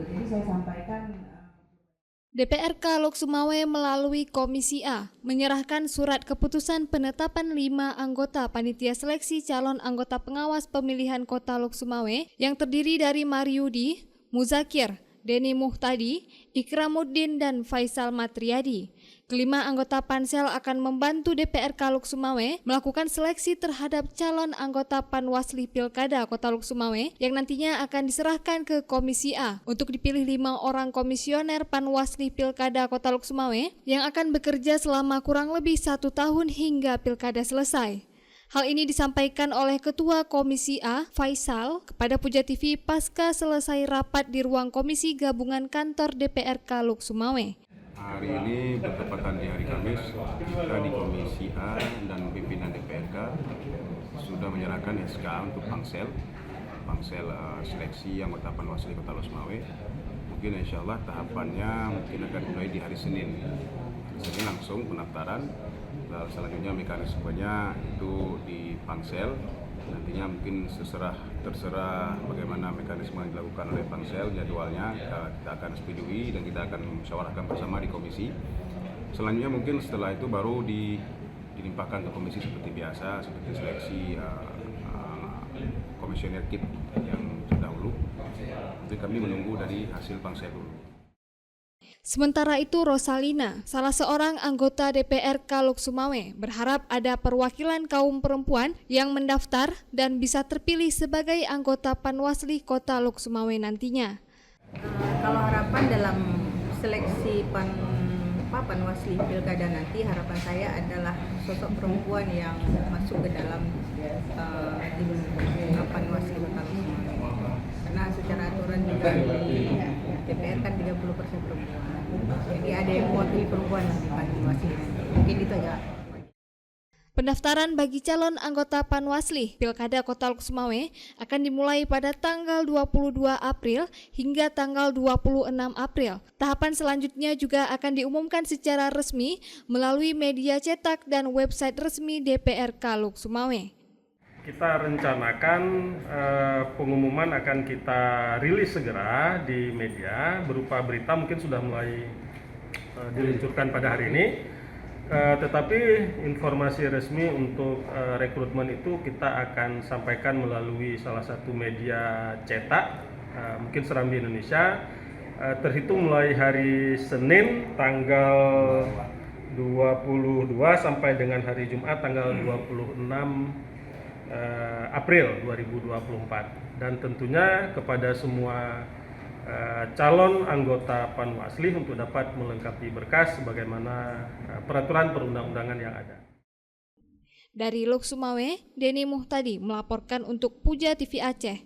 Jadi saya sampaikan DPRK Lok Sumawe melalui Komisi A menyerahkan surat keputusan penetapan 5 anggota Panitia Seleksi Calon Anggota Pengawas Pemilihan Kota Lok Sumawe yang terdiri dari Mariudi, Muzakir, Deni Muhtadi, Ikramuddin, dan Faisal Matriadi. Kelima anggota pansel akan membantu DPRK Lok Sumawe melakukan seleksi terhadap calon anggota Panwasli Pilkada Kota Lok Sumawe yang nantinya akan diserahkan ke Komisi A untuk dipilih 5 orang komisioner Panwasli Pilkada Kota Lok Sumawe yang akan bekerja selama kurang lebih 1 tahun hingga pilkada selesai. Hal ini disampaikan oleh Ketua Komisi A, Faisal, kepada Puja TV pasca selesai rapat di ruang Komisi Gabungan Kantor DPRK Lok Sumawe. Hari ini bertepatan di hari Kamis, kita di Komisi A dan pimpinan DPRK sudah menyerahkan SK untuk pansel seleksi anggota Panwasli Kota Lok Sumawe. Mungkin insya Allah tahapannya mungkin akan mulai di hari Senin. Senin langsung pendaftaran, lalu selanjutnya mekanismenya itu di pansel. Nantinya mungkin terserah bagaimana mekanisme yang dilakukan oleh pansel, jadwalnya kita akan setujui dan kita akan musyawarahkan bersama di komisi. Selanjutnya mungkin setelah itu baru dilimpahkan ke komisi seperti biasa, seperti seleksi komisioner KIP yang terdahulu. Jadi kami menunggu dari hasil pansel dulu. Sementara itu Rosalina, salah seorang anggota DPRK Lok Sumawe, berharap ada perwakilan kaum perempuan yang mendaftar dan bisa terpilih sebagai anggota Panwasli Kota Lok Sumawe nantinya. Kalau harapan dalam seleksi Panwasli Pilkada nanti, harapan saya adalah sosok perempuan yang masuk ke dalam Panwasli Kota Lok Sumawe. Karena secara aturan juga di DPR kan 30% perempuan. Jadi ada yang mewakili perempuan di Panwasli nanti. Mungkin itu aja. Pendaftaran bagi calon anggota Panwasli Pilkada Kota Lok Sumawe akan dimulai pada tanggal 22 April hingga tanggal 26 April. Tahapan selanjutnya juga akan diumumkan secara resmi melalui media cetak dan website resmi DPRK Lok Sumawe. Kita rencanakan pengumuman akan kita rilis segera di media berupa berita, mungkin sudah mulai diluncurkan pada hari ini. Tetapi informasi resmi untuk rekrutmen itu kita akan sampaikan melalui salah satu media cetak, mungkin Serambi Indonesia, terhitung mulai hari Senin tanggal 22 sampai dengan hari Jumat tanggal 26 April 2024. Dan tentunya kepada semua calon anggota Panwasli untuk dapat melengkapi berkas sebagaimana peraturan perundang-undangan yang ada. Dari Lok Sumawe, Deni Muhtadi melaporkan untuk Puja TV Aceh.